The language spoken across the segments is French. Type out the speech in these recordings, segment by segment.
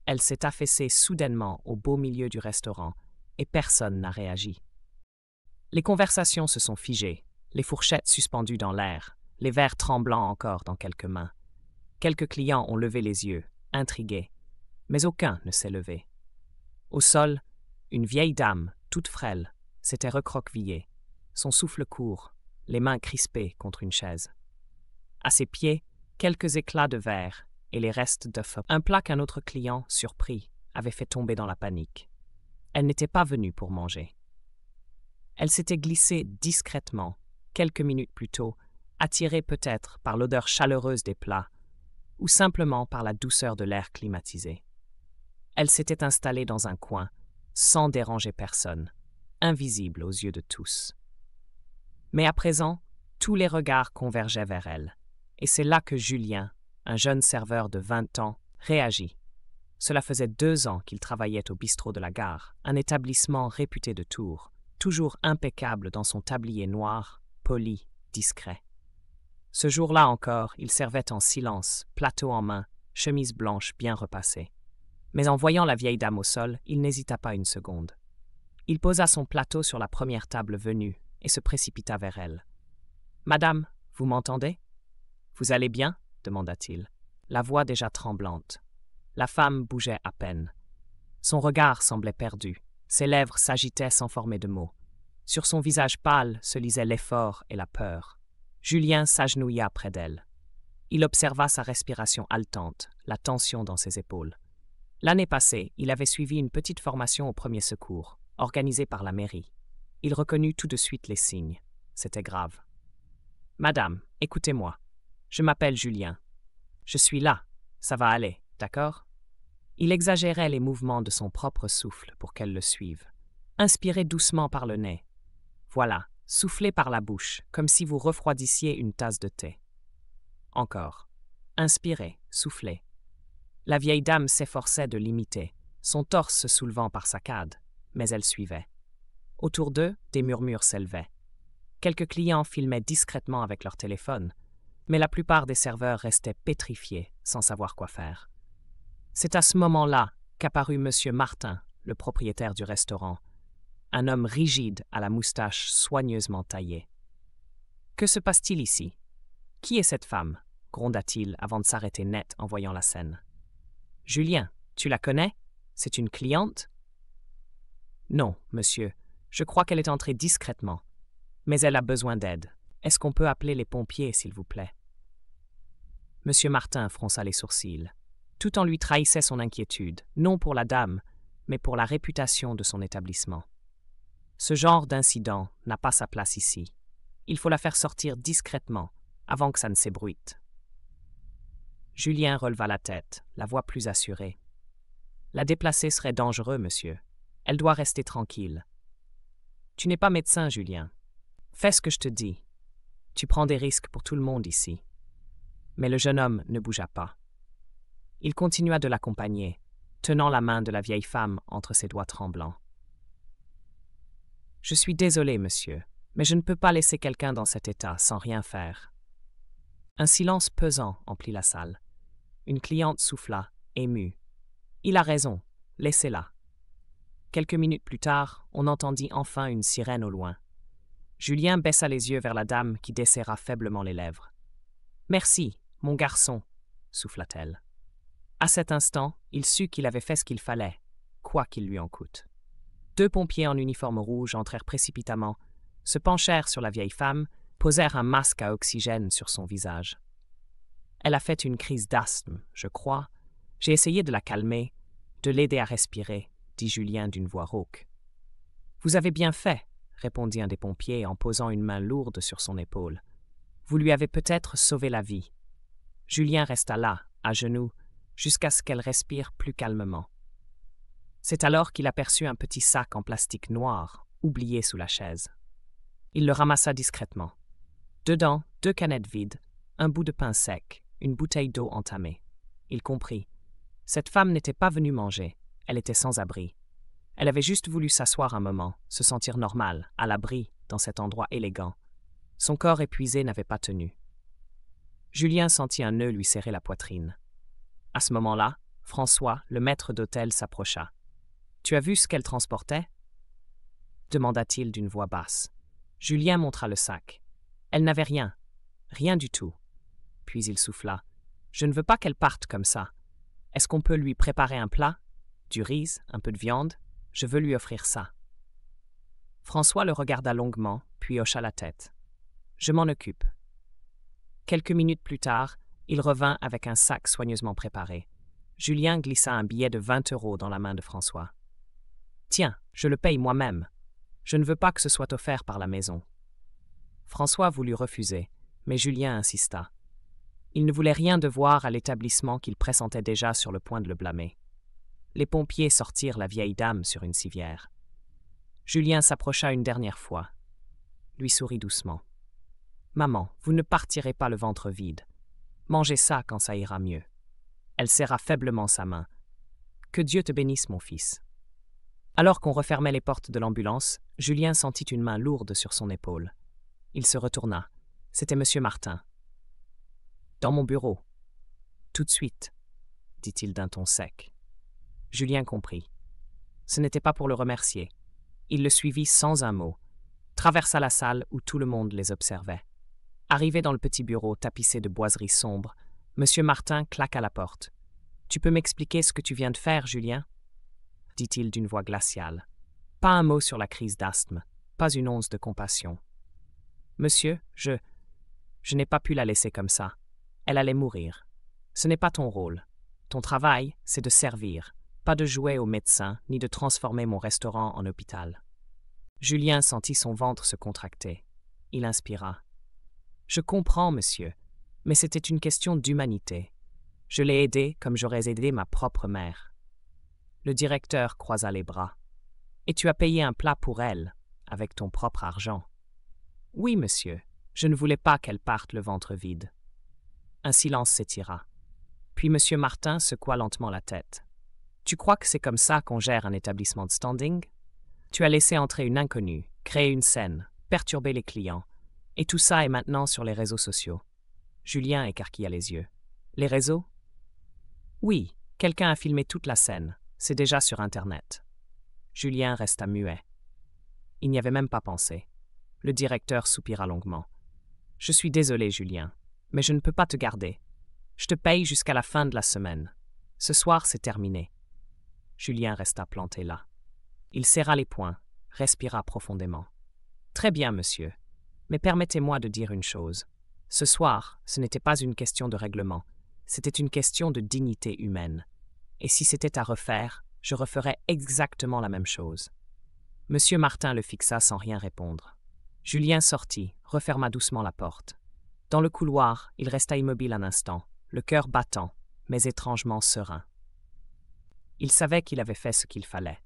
Elle s'est affaissée soudainement au beau milieu du restaurant, et personne n'a réagi. Les conversations se sont figées, les fourchettes suspendues dans l'air, les verres tremblants encore dans quelques mains. Quelques clients ont levé les yeux, intrigués, mais aucun ne s'est levé. Au sol, une vieille dame, toute frêle, s'était recroquevillée, son souffle court, les mains crispées contre une chaise. À ses pieds, quelques éclats de verre et les restes de feu. Un plat qu'un autre client, surpris, avait fait tomber dans la panique. Elle n'était pas venue pour manger. Elle s'était glissée discrètement, quelques minutes plus tôt, attirée peut-être par l'odeur chaleureuse des plats, ou simplement par la douceur de l'air climatisé. Elle s'était installée dans un coin, sans déranger personne, invisible aux yeux de tous. Mais à présent, tous les regards convergeaient vers elle, et c'est là que Julien, un jeune serveur de 20 ans, réagit. Cela faisait 2 ans qu'il travaillait au bistrot de la gare, un établissement réputé de Tours, toujours impeccable dans son tablier noir, poli, discret. Ce jour-là encore, il servait en silence, plateau en main, chemise blanche bien repassée. Mais en voyant la vieille dame au sol, il n'hésita pas une seconde. Il posa son plateau sur la première table venue et se précipita vers elle. « Madame, vous m'entendez ? Vous allez bien ? » demanda-t-il, la voix déjà tremblante. La femme bougeait à peine. Son regard semblait perdu, ses lèvres s'agitaient sans former de mots. Sur son visage pâle se lisaient l'effort et la peur. Julien s'agenouilla près d'elle. Il observa sa respiration haletante, la tension dans ses épaules. L'année passée, il avait suivi une petite formation au premier secours, organisée par la mairie. Il reconnut tout de suite les signes. C'était grave. « Madame, écoutez-moi. Je m'appelle Julien. Je suis là. Ça va aller, d'accord ?» Il exagérait les mouvements de son propre souffle pour qu'elle le suive. Inspirez doucement par le nez. Voilà, soufflez par la bouche, comme si vous refroidissiez une tasse de thé. Encore. Inspirez, soufflez. La vieille dame s'efforçait de l'imiter, son torse se soulevant par saccades, mais elle suivait. Autour d'eux, des murmures s'élevaient. Quelques clients filmaient discrètement avec leur téléphone, mais la plupart des serveurs restaient pétrifiés, sans savoir quoi faire. C'est à ce moment-là qu'apparut M. Martin, le propriétaire du restaurant, un homme rigide à la moustache soigneusement taillée. « Que se passe-t-il ici ? Qui est cette femme ?» gronda-t-il avant de s'arrêter net en voyant la scène. « Julien, tu la connais ? C'est une cliente ?»« Non, monsieur. Je crois qu'elle est entrée discrètement. Mais elle a besoin d'aide. Est-ce qu'on peut appeler les pompiers, s'il vous plaît ?» Monsieur Martin fronça les sourcils, tout en lui trahissait son inquiétude, non pour la dame, mais pour la réputation de son établissement. Ce genre d'incident n'a pas sa place ici. Il faut la faire sortir discrètement, avant que ça ne s'ébruite. Julien releva la tête, la voix plus assurée. « La déplacer serait dangereux, monsieur. Elle doit rester tranquille. »« Tu n'es pas médecin, Julien. Fais ce que je te dis. Tu prends des risques pour tout le monde ici. » Mais le jeune homme ne bougea pas. Il continua de l'accompagner, tenant la main de la vieille femme entre ses doigts tremblants. « Je suis désolé, monsieur, mais je ne peux pas laisser quelqu'un dans cet état sans rien faire. » Un silence pesant emplit la salle. Une cliente souffla, émue. « Il a raison, laissez-la. » Quelques minutes plus tard, on entendit enfin une sirène au loin. Julien baissa les yeux vers la dame qui desserra faiblement les lèvres. « Merci, mon garçon, » souffla-t-elle. À cet instant, il sut qu'il avait fait ce qu'il fallait, quoi qu'il lui en coûte. 2 pompiers en uniforme rouge entrèrent précipitamment, se penchèrent sur la vieille femme, posèrent un masque à oxygène sur son visage. « Elle a fait une crise d'asthme, je crois. J'ai essayé de la calmer, de l'aider à respirer, » dit Julien d'une voix rauque. « Vous avez bien fait, » répondit un des pompiers en posant une main lourde sur son épaule. « Vous lui avez peut-être sauvé la vie. » Julien resta là, à genoux, jusqu'à ce qu'elle respire plus calmement. C'est alors qu'il aperçut un petit sac en plastique noir, oublié sous la chaise. Il le ramassa discrètement. Dedans, 2 canettes vides, un bout de pain sec, une bouteille d'eau entamée. Il comprit. Cette femme n'était pas venue manger, elle était sans abri. Elle avait juste voulu s'asseoir un moment, se sentir normale, à l'abri, dans cet endroit élégant. Son corps épuisé n'avait pas tenu. Julien sentit un nœud lui serrer la poitrine. À ce moment-là, François, le maître d'hôtel, s'approcha. « Tu as vu ce qu'elle transportait » demanda-t-il d'une voix basse. Julien montra le sac. Elle n'avait rien. Rien du tout. Puis il souffla. « Je ne veux pas qu'elle parte comme ça. Est-ce qu'on peut lui préparer un plat? Du riz, un peu de viande? Je veux lui offrir ça. » François le regarda longuement, puis hocha la tête. « Je m'en occupe. » Quelques minutes plus tard, il revint avec un sac soigneusement préparé. Julien glissa un billet de 20 € dans la main de François. « Tiens, je le paye moi-même. Je ne veux pas que ce soit offert par la maison. » François voulut refuser, mais Julien insista. Il ne voulait rien devoir à l'établissement qu'il pressentait déjà sur le point de le blâmer. Les pompiers sortirent la vieille dame sur une civière. Julien s'approcha une dernière fois, lui sourit doucement. « Maman, vous ne partirez pas le ventre vide. Mangez ça quand ça ira mieux. » Elle serra faiblement sa main. « Que Dieu te bénisse, mon fils. » Alors qu'on refermait les portes de l'ambulance, Julien sentit une main lourde sur son épaule. Il se retourna. C'était M. Martin. « Dans mon bureau. »« Tout de suite, » dit-il d'un ton sec. Julien comprit. Ce n'était pas pour le remercier. Il le suivit sans un mot, traversa la salle où tout le monde les observait. Arrivé dans le petit bureau tapissé de boiseries sombres, M. Martin claqua la porte. « Tu peux m'expliquer ce que tu viens de faire, Julien ?» dit-il d'une voix glaciale. Pas un mot sur la crise d'asthme, pas une once de compassion. « Monsieur, je n'ai pas pu la laisser comme ça. Elle allait mourir. Ce n'est pas ton rôle. Ton travail, c'est de servir, pas de jouer au médecin ni de transformer mon restaurant en hôpital. » Julien sentit son ventre se contracter. Il inspira. « Je comprends, monsieur, mais c'était une question d'humanité. Je l'ai aidée comme j'aurais aidé ma propre mère. » Le directeur croisa les bras. « Et tu as payé un plat pour elle, avec ton propre argent. »« Oui, monsieur, je ne voulais pas qu'elle parte le ventre vide. » Un silence s'étira. Puis M. Martin secoua lentement la tête. « Tu crois que c'est comme ça qu'on gère un établissement de standing? Tu as laissé entrer une inconnue, créer une scène, perturber les clients. Et tout ça est maintenant sur les réseaux sociaux. » Julien écarquilla les yeux. « Les réseaux? » ?»« Oui, quelqu'un a filmé toute la scène. C'est déjà sur Internet. » Julien resta muet. Il n'y avait même pas pensé. Le directeur soupira longuement. « Je suis désolé, Julien, mais je ne peux pas te garder. Je te paye jusqu'à la fin de la semaine. Ce soir, c'est terminé. » Julien resta planté là. Il serra les poings, respira profondément. « Très bien, monsieur. Mais permettez-moi de dire une chose. Ce soir, ce n'était pas une question de règlement, c'était une question de dignité humaine. Et si c'était à refaire, je referais exactement la même chose. » Monsieur Martin le fixa sans rien répondre. Julien sortit, referma doucement la porte. Dans le couloir, il resta immobile un instant, le cœur battant, mais étrangement serein. Il savait qu'il avait fait ce qu'il fallait.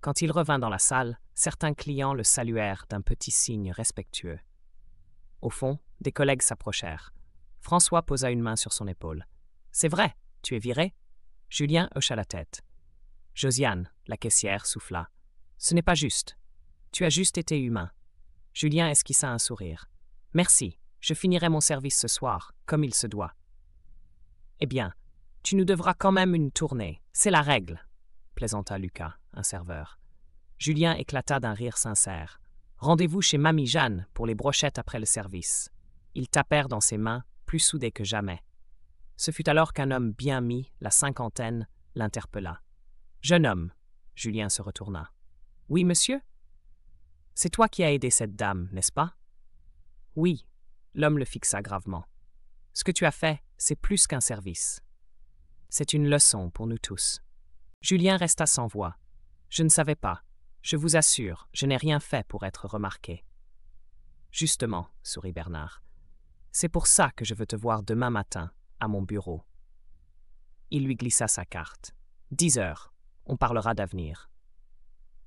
Quand il revint dans la salle, certains clients le saluèrent d'un petit signe respectueux. Au fond, des collègues s'approchèrent. François posa une main sur son épaule. « C'est vrai, tu es viré ?» Julien hocha la tête. Josiane, la caissière, souffla. « Ce n'est pas juste. Tu as juste été humain. » Julien esquissa un sourire. « Merci, je finirai mon service ce soir, comme il se doit. »« Eh bien, tu nous devras quand même une tournée, c'est la règle, » plaisanta Lucas, un serveur. Julien éclata d'un rire sincère. « Rendez-vous chez Mamie Jeanne pour les brochettes après le service. » Ils tapèrent dans ses mains, plus soudés que jamais. Ce fut alors qu'un homme bien mis, la cinquantaine, l'interpella. « Jeune homme !» Julien se retourna. « Oui, monsieur ? C'est toi qui as aidé cette dame, n'est-ce pas ? » « Oui. » L'homme le fixa gravement. « Ce que tu as fait, c'est plus qu'un service. C'est une leçon pour nous tous. » Julien resta sans voix. « Je ne savais pas. Je vous assure, je n'ai rien fait pour être remarqué. »« Justement, » sourit Bernard. « C'est pour ça que je veux te voir demain matin, à mon bureau. » Il lui glissa sa carte. « 10 heures. On parlera d'avenir. »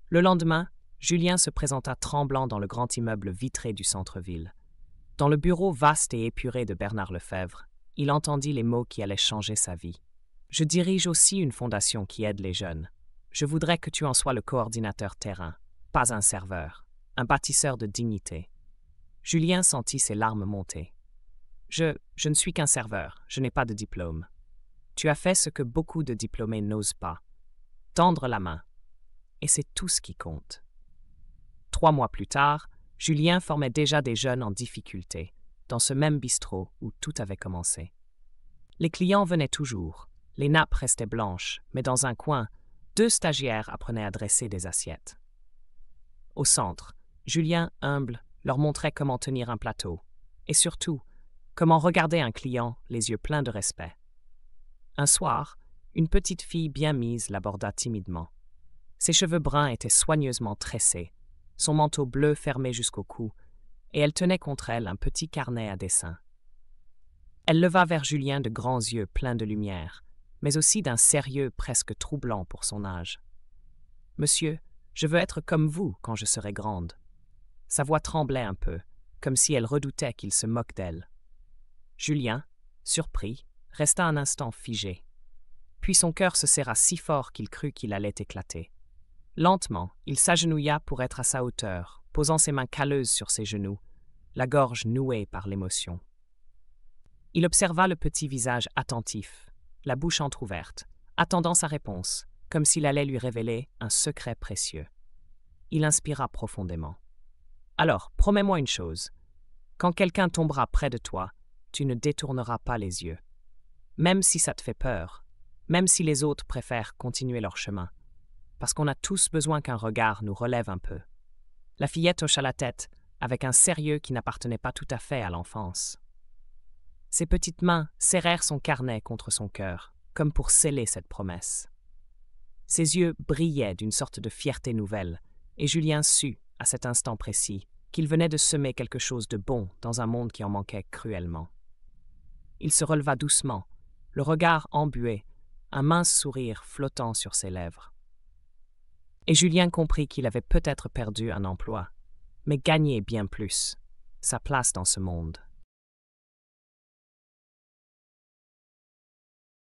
Le lendemain, Julien se présenta tremblant dans le grand immeuble vitré du centre-ville. Dans le bureau vaste et épuré de Bernard Lefebvre, il entendit les mots qui allaient changer sa vie. « Je dirige aussi une fondation qui aide les jeunes. Je voudrais que tu en sois le coordinateur terrain, pas un serveur, un bâtisseur de dignité. » Julien sentit ses larmes monter. « Je ne suis qu'un serveur, je n'ai pas de diplôme. » Tu as fait ce que beaucoup de diplômés n'osent pas. Tendre la main. Et c'est tout ce qui compte. 3 mois plus tard, Julien formait déjà des jeunes en difficulté, dans ce même bistrot où tout avait commencé. Les clients venaient toujours, les nappes restaient blanches, mais dans un coin, 2 stagiaires apprenaient à dresser des assiettes. Au centre, Julien, humble, leur montrait comment tenir un plateau, et surtout, comment regarder un client les yeux pleins de respect. Un soir, une petite fille bien mise l'aborda timidement. Ses cheveux bruns étaient soigneusement tressés, son manteau bleu fermé jusqu'au cou, et elle tenait contre elle un petit carnet à dessin. Elle leva vers Julien de grands yeux pleins de lumière, mais aussi d'un sérieux presque troublant pour son âge. « Monsieur, je veux être comme vous quand je serai grande. » Sa voix tremblait un peu, comme si elle redoutait qu'il se moque d'elle. Julien, surpris, resta un instant figé. Puis son cœur se serra si fort qu'il crut qu'il allait éclater. Lentement, il s'agenouilla pour être à sa hauteur, posant ses mains calleuses sur ses genoux, la gorge nouée par l'émotion. Il observa le petit visage attentif, la bouche entr'ouverte, attendant sa réponse, comme s'il allait lui révéler un secret précieux. Il inspira profondément. « Alors, promets-moi une chose. Quand quelqu'un tombera près de toi, tu ne détourneras pas les yeux. Même si ça te fait peur, même si les autres préfèrent continuer leur chemin. Parce qu'on a tous besoin qu'un regard nous relève un peu. » La fillette hocha la tête, avec un sérieux qui n'appartenait pas tout à fait à l'enfance. Ses petites mains serrèrent son carnet contre son cœur, comme pour sceller cette promesse. Ses yeux brillaient d'une sorte de fierté nouvelle, et Julien sut, à cet instant précis, qu'il venait de semer quelque chose de bon dans un monde qui en manquait cruellement. Il se releva doucement, le regard embué, un mince sourire flottant sur ses lèvres. Et Julien comprit qu'il avait peut-être perdu un emploi, mais gagné bien plus, sa place dans ce monde.